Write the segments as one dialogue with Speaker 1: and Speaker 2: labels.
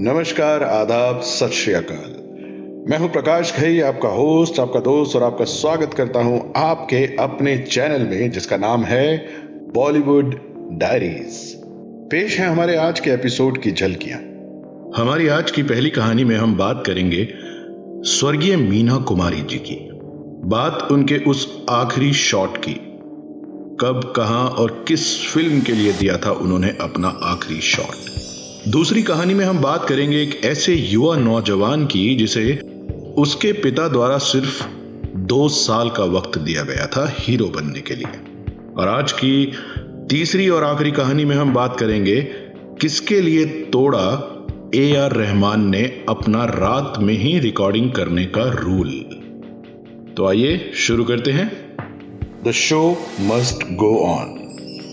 Speaker 1: नमस्कार, आदाब, सत श्री अकाल। मैं हूं प्रकाश घई, आपका होस्ट, आपका दोस्त और आपका स्वागत करता हूं आपके अपने चैनल में जिसका नाम है बॉलीवुड डायरीज। पेश है हमारे आज के एपिसोड की झलकियां। हमारी आज की पहली कहानी में हम बात करेंगे स्वर्गीय मीना कुमारी जी की। बात उनके उस आखिरी शॉट की, कब, कहां और किस फिल्म के लिए दिया था उन्होंने अपना आखिरी शॉट। दूसरी कहानी में हम बात करेंगे एक ऐसे युवा नौजवान की जिसे उसके पिता द्वारा सिर्फ 2 साल का वक्त दिया गया था हीरो बनने के लिए। और आज की तीसरी और आखिरी कहानी में हम बात करेंगे किसके लिए तोड़ा AR रहमान ने अपना रात में ही रिकॉर्डिंग करने का रूल। तो आइए शुरू करते हैं। The show must go on.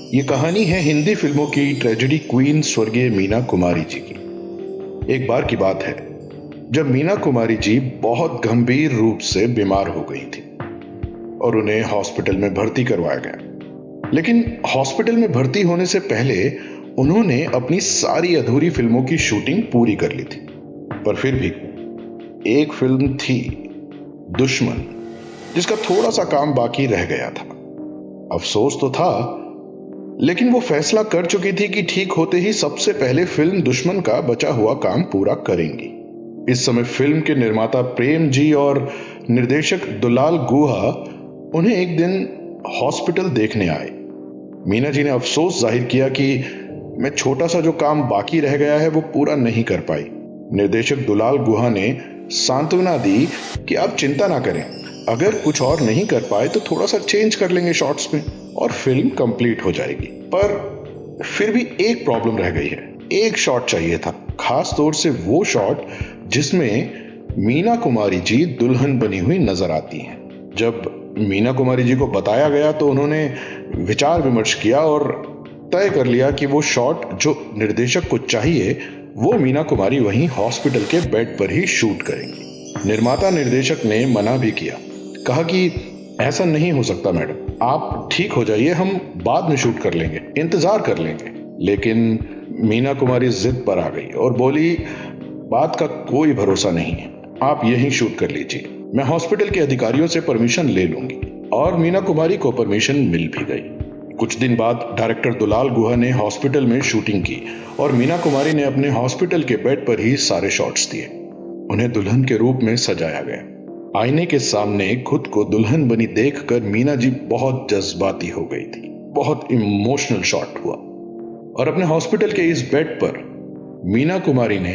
Speaker 1: ये कहानी है हिंदी फिल्मों की ट्रेजेडी क्वीन स्वर्गीय मीना कुमारी जी की। एक बार की बात है जब मीना कुमारी जी बहुत गंभीर रूप से बीमार हो गई थी और उन्हें हॉस्पिटल में भर्ती करवाया गया। लेकिन हॉस्पिटल में भर्ती होने से पहले उन्होंने अपनी सारी अधूरी फिल्मों की शूटिंग पूरी कर ली थी। पर फिर भी एक फिल्म थी, दुश्मन, जिसका थोड़ा सा काम बाकी रह गया था। अफसोस तो था, लेकिन वो फैसला कर चुकी थी कि ठीक होते ही सबसे पहले फिल्म दुश्मन का बचा हुआ काम पूरा करेंगी। इस समय फिल्म के निर्माता प्रेम जी और निर्देशक दुलाल गुहा उन्हें एक दिन हॉस्पिटल देखने आए। मीना जी ने अफसोस जाहिर किया कि मैं छोटा सा जो काम बाकी रह गया है वो पूरा नहीं कर पाई। निर्देशक दुलाल गुहा ने सांत्वना दी कि आप चिंता ना करें, अगर कुछ और नहीं कर पाए तो थोड़ा सा चेंज कर लेंगे शॉट्स में और फिल्म कंप्लीट हो जाएगी। पर फिर भी एक प्रॉब्लम रह गई है, एक शॉट चाहिए था, खास तौर से वो शॉट जिसमें मीना कुमारी जी दुल्हन बनी हुई नजर आती हैं। जब मीना कुमारी जी को बताया गया तो उन्होंने विचार विमर्श किया और तय कर लिया कि वो शॉट जो निर्देशक को चाहिए वो मीना कुमारी वहीं हॉस्पिटल के बेड पर ही शूट करेंगी। निर्माता निर्देशक ने मना भी किया, कहा कि ऐसा नहीं हो सकता मैडम, आप ठीक हो जाइए, हम बाद में शूट कर लेंगे, इंतजार कर लेंगे। लेकिन मीना कुमारी जिद पर आ गई और बोली, बात का कोई भरोसा नहीं है, आप यहीं शूट कर लीजिए, मैं हॉस्पिटल के अधिकारियों से परमिशन ले लूंगी। और मीना कुमारी को परमिशन मिल भी गई। कुछ दिन बाद डायरेक्टर दुलाल गुहा ने हॉस्पिटल में शूटिंग की और मीना कुमारी ने अपने हॉस्पिटल के बेड पर ही सारे शॉट्स दिए। उन्हें दुल्हन के रूप में सजाया गया। आईने के सामने खुद को दुल्हन बनी देखकर मीना जी बहुत जज्बाती हो गई थी। बहुत इमोशनल शॉट हुआ और अपने हॉस्पिटल के इस बेड पर मीना कुमारी ने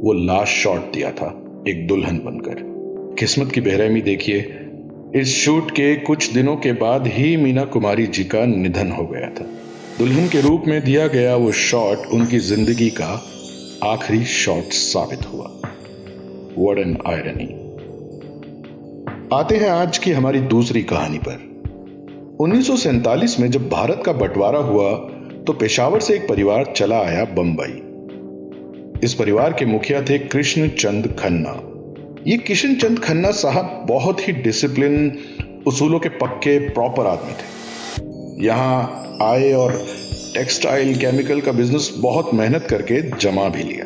Speaker 1: वो लास्ट शॉट दिया था, एक दुल्हन बनकर। किस्मत की बेरहमी देखिए, इस शूट के कुछ दिनों के बाद ही मीना कुमारी जी का निधन हो गया था। दुल्हन के रूप में दिया गया वो शॉट उनकी जिंदगी का आखिरी शॉट साबित हुआ। What an irony. आते हैं आज की हमारी दूसरी कहानी पर। 1947 में जब भारत का बंटवारा हुआ तो पेशावर से एक परिवार चला आया बंबई। इस परिवार के मुखिया थे कृष्ण चंद खन्ना। ये किशन चंद खन्ना साहब बहुत ही डिसिप्लिन, उसूलों के पक्के, प्रॉपर आदमी थे। यहां आए और टेक्सटाइल केमिकल का बिजनेस बहुत मेहनत करके जमा भी लिया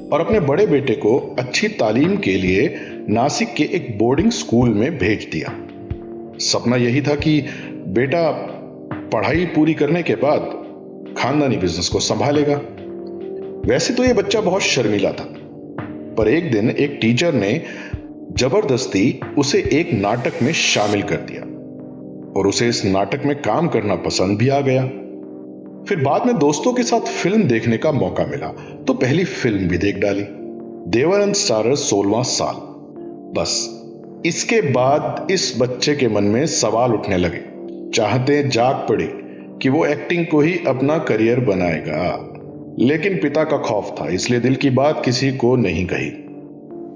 Speaker 1: और अपने बड़े बेटे को अच्छी तालीम के लिए नासिक के एक बोर्डिंग स्कूल में भेज दिया। सपना यही था कि बेटा पढ़ाई पूरी करने के बाद खानदानी बिजनेस को संभालेगा। वैसे तो यह बच्चा बहुत शर्मीला था, पर एक दिन एक टीचर ने जबरदस्ती उसे एक नाटक में शामिल कर दिया और उसे इस नाटक में काम करना पसंद भी आ गया। फिर बाद में दोस्तों के साथ फिल्म देखने का मौका मिला तो पहली फिल्म भी देख डाली, देवर स्टारर 16वां साल। बस इसके बाद इस बच्चे के मन में सवाल उठने लगे, चाहते जाग पड़े कि वो एक्टिंग को ही अपना करियर बनाएगा। लेकिन पिता का खौफ था, इसलिए दिल की बात किसी को नहीं कही।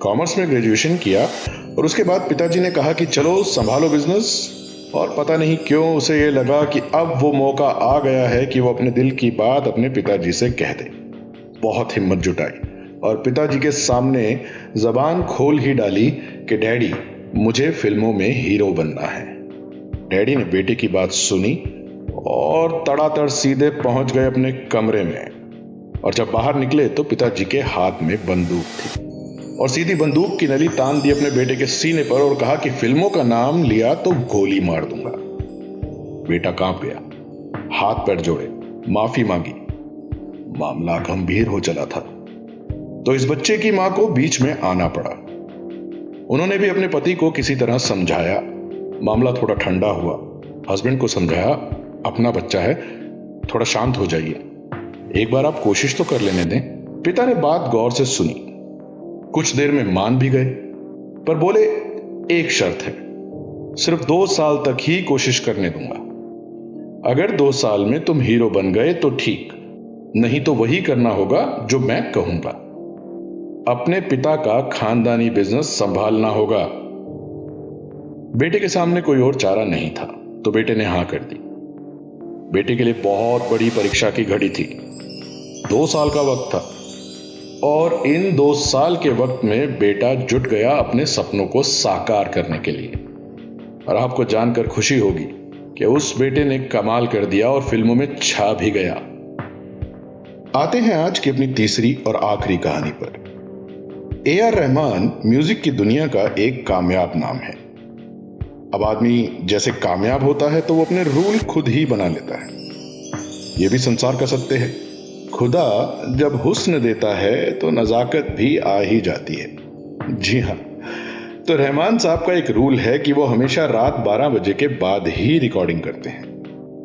Speaker 1: कॉमर्स में ग्रेजुएशन किया और उसके बाद पिताजी ने कहा कि चलो संभालो बिजनेस। और पता नहीं क्यों उसे ये लगा कि अब वो मौका आ गया है कि वो अपने दिल की बात अपने पिताजी से कह दे। बहुत हिम्मत जुटाई और पिताजी के सामने जबान खोल ही डाली कि डैडी, मुझे फिल्मों में हीरो बनना है। डैडी ने बेटे की बात सुनी और तड़ातड़ सीधे पहुंच गए अपने कमरे में। और जब बाहर निकले तो पिताजी के हाथ में बंदूक थी और सीधी बंदूक की नली तान दी अपने बेटे के सीने पर और कहा कि फिल्मों का नाम लिया तो गोली मार दूंगा। बेटा कांप गया, हाथ पैर जोड़े, माफी मांगी। मामला गंभीर हो चला था तो इस बच्चे की मां को बीच में आना पड़ा। उन्होंने भी अपने पति को किसी तरह समझाया। मामला थोड़ा ठंडा हुआ। हस्बैंड को समझाया, अपना बच्चा है, थोड़ा शांत हो जाइए, एक बार आप कोशिश तो कर लेने दें। पिता ने बात गौर से सुनी, कुछ देर में मान भी गए, पर बोले एक शर्त है, सिर्फ 2 साल तक ही कोशिश करने दूंगा। अगर 2 साल में तुम हीरो बन गए तो ठीक, नहीं तो वही करना होगा जो मैं कहूंगा। अपने पिता का खानदानी बिजनेस संभालना होगा। बेटे के सामने कोई और चारा नहीं था तो बेटे ने हां कर दी। बेटे के लिए बहुत बड़ी परीक्षा की घड़ी थी। 2 साल का वक्त था और इन 2 साल के वक्त में बेटा जुट गया अपने सपनों को साकार करने के लिए। और आपको जानकर खुशी होगी कि उस बेटे ने कमाल कर दिया और फिल्मों में छा भी गया। आते हैं आज की अपनी तीसरी और आखिरी कहानी पर। AR रहमान म्यूजिक की दुनिया का एक कामयाब नाम है। अब आदमी जैसे कामयाब होता है तो वो अपने रूल खुद ही बना लेता है। ये भी संसार का सत्य है। खुदा जब हुस्न देता है तो नजाकत भी आ ही जाती है। जी हाँ, तो रहमान साहब का एक रूल है कि वो हमेशा रात 12 बजे के बाद ही रिकॉर्डिंग करते हैं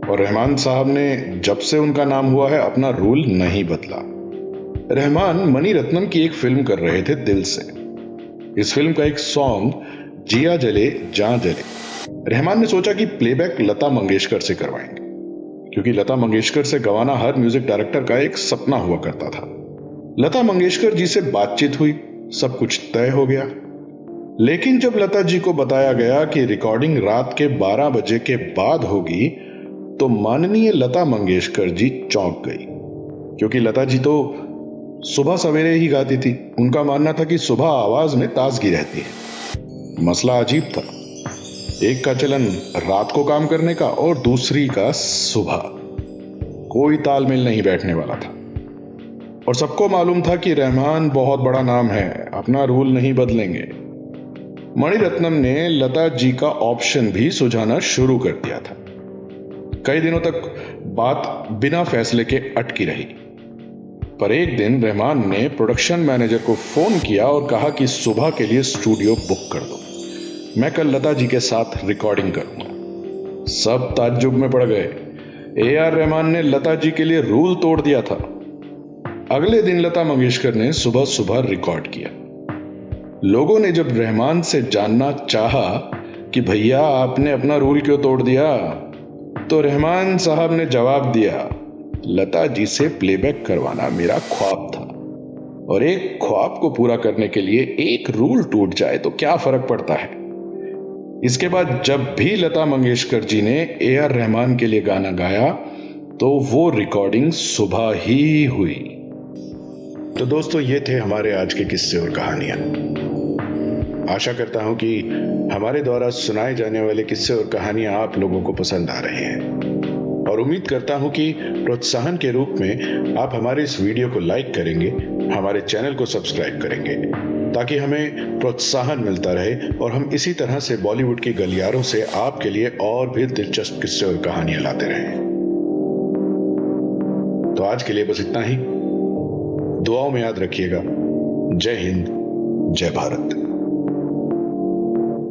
Speaker 1: और रहमान साहब ने जब से उनका नाम हुआ है अपना रूल नहीं बदला। रहमान मणि रत्नम की एक फिल्म कर रहे थे दिल से। इस फिल्म का एक सॉन्ग जिया जले जां जले रहमान ने सोचा कि प्लेबैक लता मंगेशकर से करवाएंगे, क्योंकि लता मंगेशकर से गवाना हर म्यूजिक डायरेक्टर का एक सपना हुआ करता था। लता मंगेशकर जी से बातचीत हुई, सब कुछ तय हो गया। लेकिन जब लता जी को बताया गया कि रिकॉर्डिंग रात के 12 बजे के बाद होगी तो माननीय लता मंगेशकर जी चौंक गई, क्योंकि लता जी तो सुबह सवेरे ही गाती थी। उनका मानना था कि सुबह आवाज में ताजगी रहती है। मसला अजीब था, एक का चलन रात को काम करने का और दूसरी का सुबह। कोई तालमेल नहीं बैठने वाला था और सबको मालूम था कि रहमान बहुत बड़ा नाम है, अपना रूल नहीं बदलेंगे। मणि रत्नम ने लता जी का ऑप्शन भी सुझाना शुरू कर दिया था। कई दिनों तक बात बिना फैसले के अटकी रही, पर एक दिन रहमान ने प्रोडक्शन मैनेजर को फोन किया और कहा कि सुबह के लिए स्टूडियो बुक कर दो, मैं कल लता जी के साथ रिकॉर्डिंग करूंगा। सब ताज्जुब में पड़ गए। AR रहमान ने लता जी के लिए रूल तोड़ दिया था। अगले दिन लता मंगेशकर ने सुबह सुबह रिकॉर्ड किया। लोगों ने जब रहमान से जानना चाहा कि भैया आपने अपना रूल क्यों तोड़ दिया, तो रहमान साहब ने जवाब दिया, लता जी से प्लेबैक करवाना मेरा ख्वाब था और एक ख्वाब को पूरा करने के लिए एक रूल टूट जाए तो क्या फर्क पड़ता है। इसके बाद जब भी लता मंगेशकर जी ने AR रहमान के लिए गाना गाया तो वो रिकॉर्डिंग सुबह ही हुई। तो दोस्तों, ये थे हमारे आज के किस्से और कहानियां। आशा करता हूं कि हमारे द्वारा सुनाए जाने वाले किस्से और कहानियां आप लोगों को पसंद आ रहे हैं और उम्मीद करता हूं कि प्रोत्साहन के रूप में आप हमारे इस वीडियो को लाइक करेंगे, हमारे चैनल को सब्सक्राइब करेंगे, ताकि हमें प्रोत्साहन मिलता रहे और हम इसी तरह से बॉलीवुड की गलियारों से आपके लिए और भी दिलचस्प किस्से और कहानियां लाते रहें। तो आज के लिए बस इतना ही। दुआओं में याद रखिएगा। जय हिंद, जय भारत।